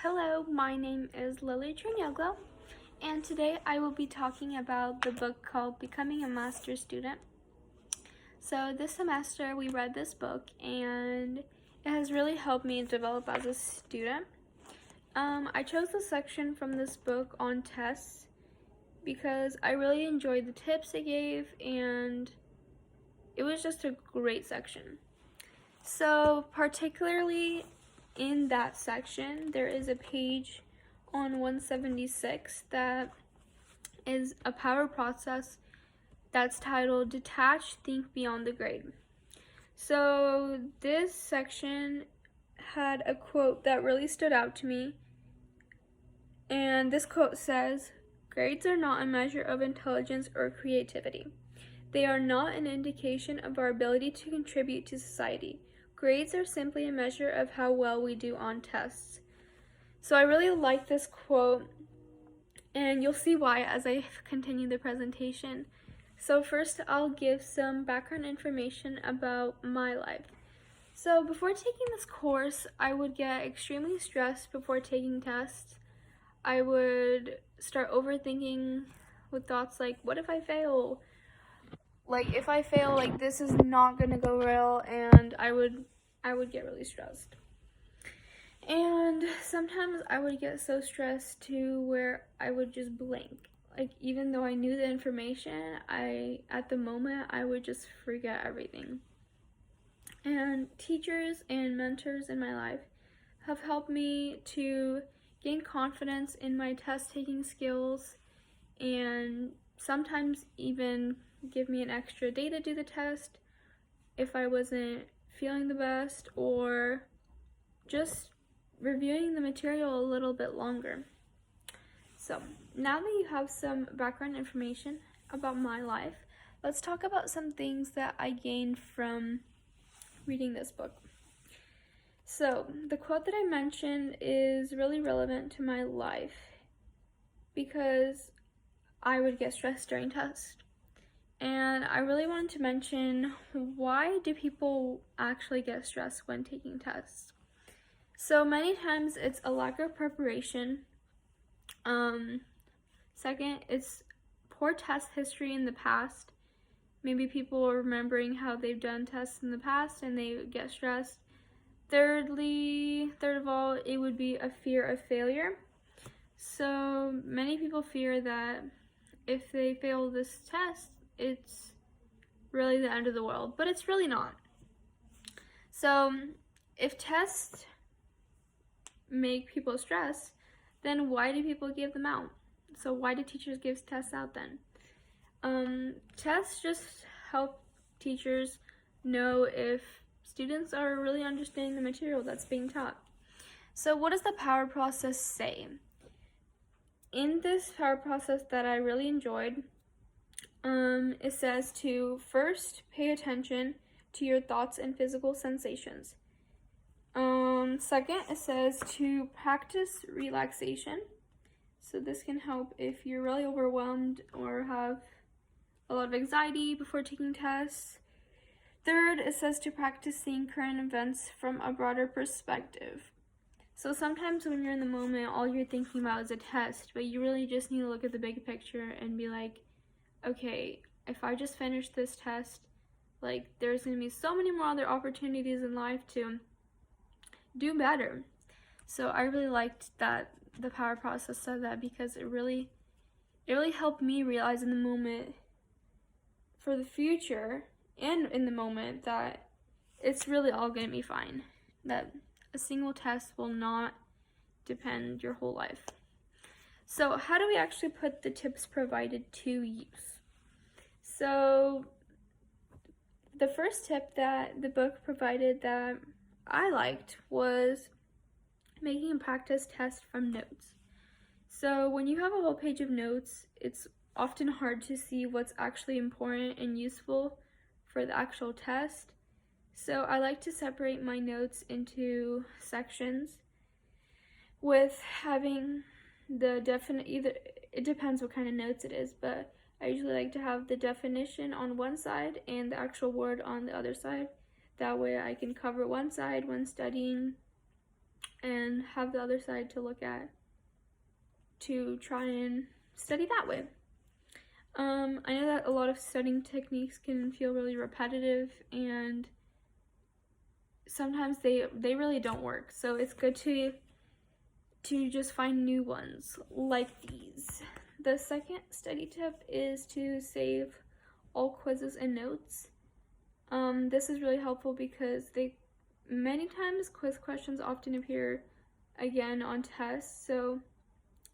Hello, my name is Lily Trinoglo, and today I will be talking about the book called Becoming a Master's Student. So this semester we read this book and it has really helped me develop as a student. I chose the section from this book on tests because I really enjoyed the tips it gave and it was just a great section. So particularly in that section, there is a page on 176 that is a power process that's titled Detach, Think Beyond the Grade. So this section had a quote that really stood out to me, and this quote says, "Grades are not a measure of intelligence or creativity. They are not an indication of our ability to contribute to society. Grades are simply a measure of how well we do on tests." So I really like this quote, and you'll see why as I continue the presentation. So first, I'll give some background information about my life. So before taking this course, I would get extremely stressed before taking tests. I would start overthinking with thoughts like, what if I fail? Like, if I fail, like, this is not gonna go well, and I would get really stressed. And sometimes I would get so stressed to where I would just blank. Like, even though I knew the information, at the moment, I would just forget everything. And teachers and mentors in my life have helped me to gain confidence in my test-taking skills and sometimes even give me an extra day to do the test if I wasn't feeling the best, or just reviewing the material a little bit longer. So now that you have some background information about my life, let's talk about some things that I gained from reading this book. So the quote that I mentioned is really relevant to my life because I would get stressed during tests. And I really wanted to mention, why do people actually get stressed when taking tests? So many times it's a lack of preparation. Second, it's poor test history in the past. Maybe people are remembering how they've done tests in the past and they get stressed. Third of all, it would be a fear of failure. So many people fear that if they fail this test, it's really the end of the world, but it's really not. So if tests make people stress, then why do people give them out? So why do teachers give tests out then? Tests just help teachers know if students are really understanding the material that's being taught. So what does the power process say? In this power process that I really enjoyed, it says to first pay attention to your thoughts and physical sensations. Second, it says to practice relaxation. So this can help if you're really overwhelmed or have a lot of anxiety before taking tests. Third, it says to practice seeing current events from a broader perspective. So sometimes when you're in the moment, all you're thinking about is a test, but you really just need to look at the big picture and be like, okay, if I just finish this test, like, there's gonna be so many more other opportunities in life to do better. So I really liked that the power process said that, because it really helped me realize in the moment for the future and in the moment that it's really all gonna be fine, that a single test will not depend your whole life. So how do we actually put the tips provided to use? So the first tip that the book provided that I liked was making a practice test from notes. So when you have a whole page of notes, it's often hard to see what's actually important and useful for the actual test. So I like to separate my notes into sections with having the it depends what kind of notes it is, but I usually like to have the definition on one side and the actual word on the other side. That way I can cover one side when studying and have the other side to look at to try and study that way. I know that a lot of studying techniques can feel really repetitive, and sometimes they really don't work. So it's good to just find new ones like these. The second study tip is to save all quizzes and notes. This is really helpful because many times quiz questions often appear again on tests, so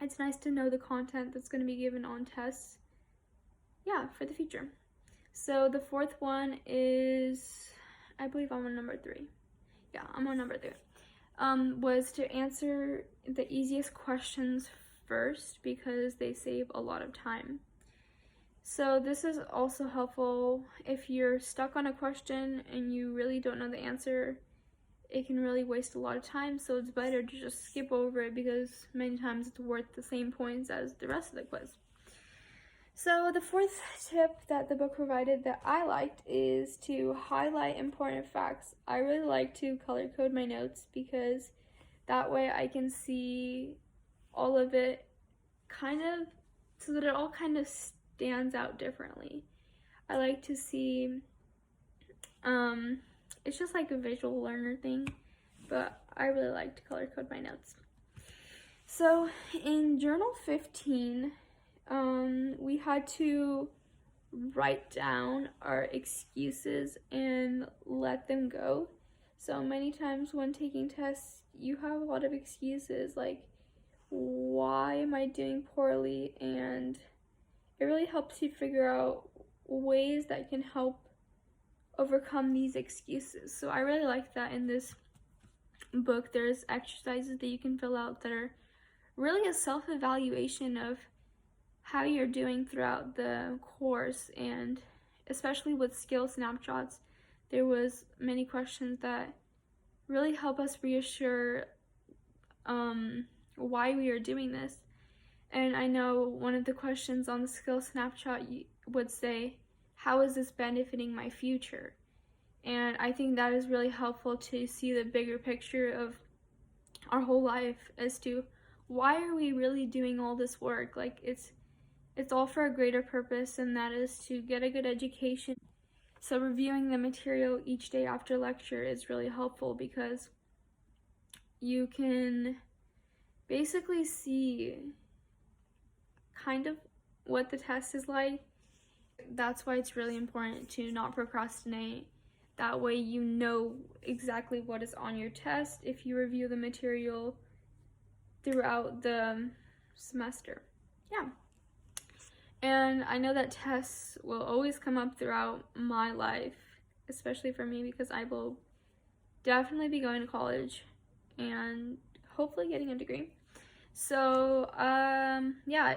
it's nice to know the content that's going to be given on tests, for the future. So the fourth one is, I believe I'm on number 3. Yeah, I'm on number 3. Was to answer the easiest questions first because they save a lot of time. So this is also helpful if you're stuck on a question and you really don't know the answer. It can really waste a lot of time, so it's better to just skip over it because many times it's worth the same points as the rest of the quiz. So the fourth tip that the book provided that I liked is to highlight important facts. I really like to color code my notes because that way I can see all of it so that it all kind of stands out differently. I like to see, it's just like a visual learner thing, but I really like to color code my notes. So in Journal 15, we had to write down our excuses and let them go. So many times when taking tests, you have a lot of excuses like, why am I doing poorly? And it really helps you figure out ways that can help overcome these excuses. So I really like that in this book. There's exercises that you can fill out that are really a self-evaluation of how you're doing throughout the course, and especially with skill snapshots, there was many questions that really help us reassure why we are doing this. And I know one of the questions on the skill snapshot would say, how is this benefiting my future? And I think that is really helpful to see the bigger picture of our whole life as to why are we really doing all this work? Like it's all for a greater purpose, and that is to get a good education. So reviewing the material each day after lecture is really helpful because you can basically see kind of what the test is like. That's why it's really important to not procrastinate. That way you know exactly what is on your test if you review the material throughout the semester. Yeah. And I know that tests will always come up throughout my life, especially for me because I will definitely be going to college and hopefully getting a degree. So,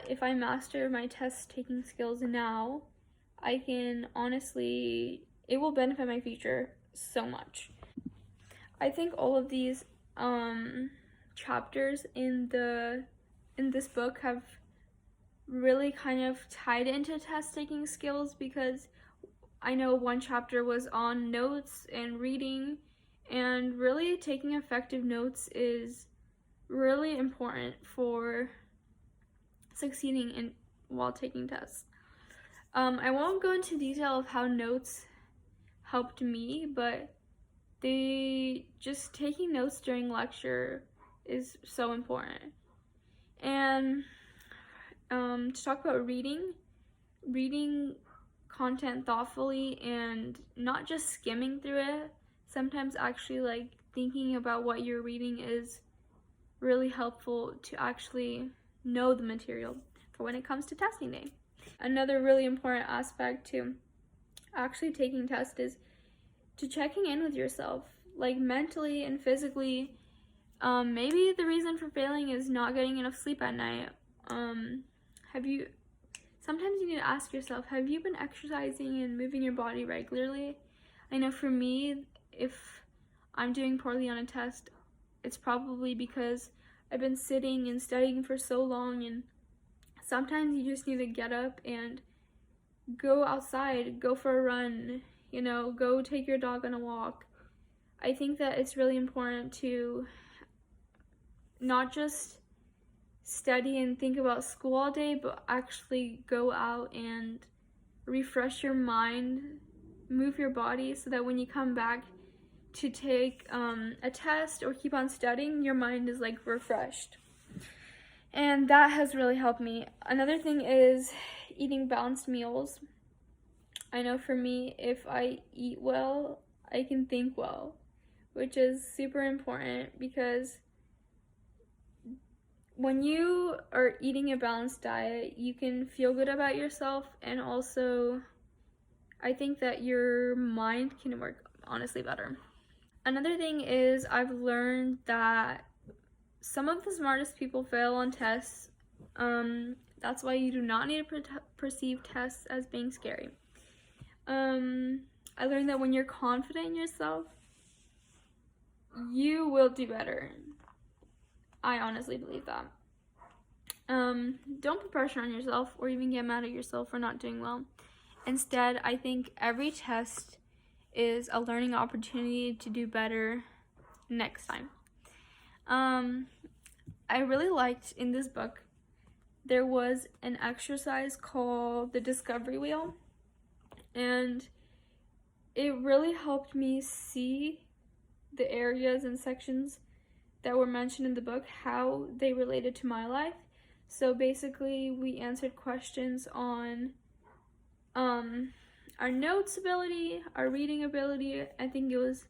if I master my test taking skills now, I can honestly, it will benefit my future so much. I think all of these chapters in this book have really kind of tied into test taking skills because I know one chapter was on notes and reading, and really taking effective notes is really important for succeeding while taking tests. I won't go into detail of how notes helped me, but just taking notes during lecture is so important. And to talk about reading content thoughtfully and not just skimming through it, sometimes actually like thinking about what you're reading is really helpful to actually know the material for when it comes to testing day. Another really important aspect to actually taking tests is to checking in with yourself, like mentally and physically. Maybe the reason for failing is not getting enough sleep at night. Sometimes you need to ask yourself, have you been exercising and moving your body regularly? I know for me, if I'm doing poorly on a test, it's probably because I've been sitting and studying for so long, and sometimes you just need to get up and go outside, go for a run, go take your dog on a walk. I think that it's really important to not just study and think about school all day, but actually go out and refresh your mind, move your body, so that when you come back to take a test or keep on studying, your mind is like refreshed. And that has really helped me. Another thing is eating balanced meals. I know for me, if I eat well, I can think well, which is super important, because when you are eating a balanced diet, you can feel good about yourself, and also I think that your mind can work honestly better. Another thing is I've learned that some of the smartest people fail on tests. That's why you do not need to perceive tests as being scary. I learned that when you're confident in yourself, you will do better. I honestly believe that. Don't put pressure on yourself or even get mad at yourself for not doing well. Instead, I think every test is a learning opportunity to do better next time. I really liked in this book, there was an exercise called the Discovery Wheel, and it really helped me see the areas and sections that were mentioned in the book, how they related to my life. So basically, we answered questions on our notes ability, our reading ability, I think it was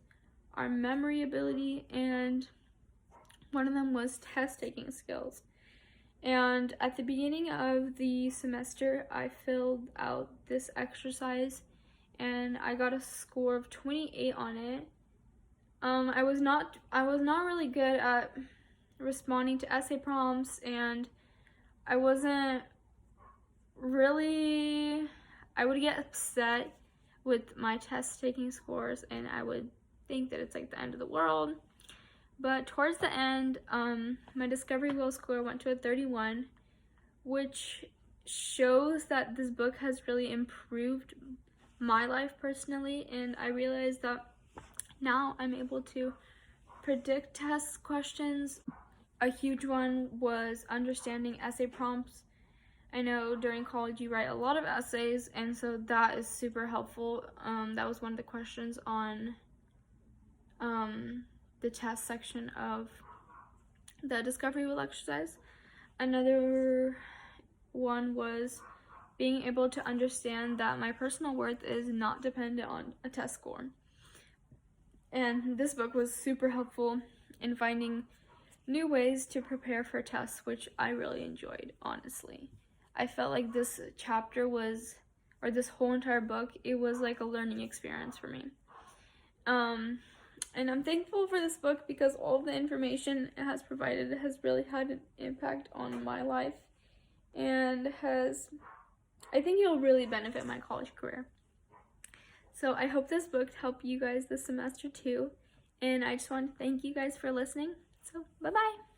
our memory ability, and one of them was test taking skills. And at the beginning of the semester, I filled out this exercise and I got a score of 28 on it. I was not really good at responding to essay prompts, and I would get upset with my test taking scores, and I would think that it's like the end of the world. But towards the end, my Discovery Wheel score went to a 31, which shows that this book has really improved my life personally, and I realized that now I'm able to predict test questions. A huge one was understanding essay prompts. I know during college you write a lot of essays, and so that is super helpful. That was one of the questions on the test section of the Discovery Wheel exercise. Another one was being able to understand that my personal worth is not dependent on a test score. And this book was super helpful in finding new ways to prepare for tests, which I really enjoyed, honestly. I felt like this chapter was, or this whole entire book, it was like a learning experience for me. And I'm thankful for this book because all the information it has provided has really had an impact on my life, and I think it'll really benefit my college career. So I hope this book helped you guys this semester too, and I just want to thank you guys for listening. So bye-bye.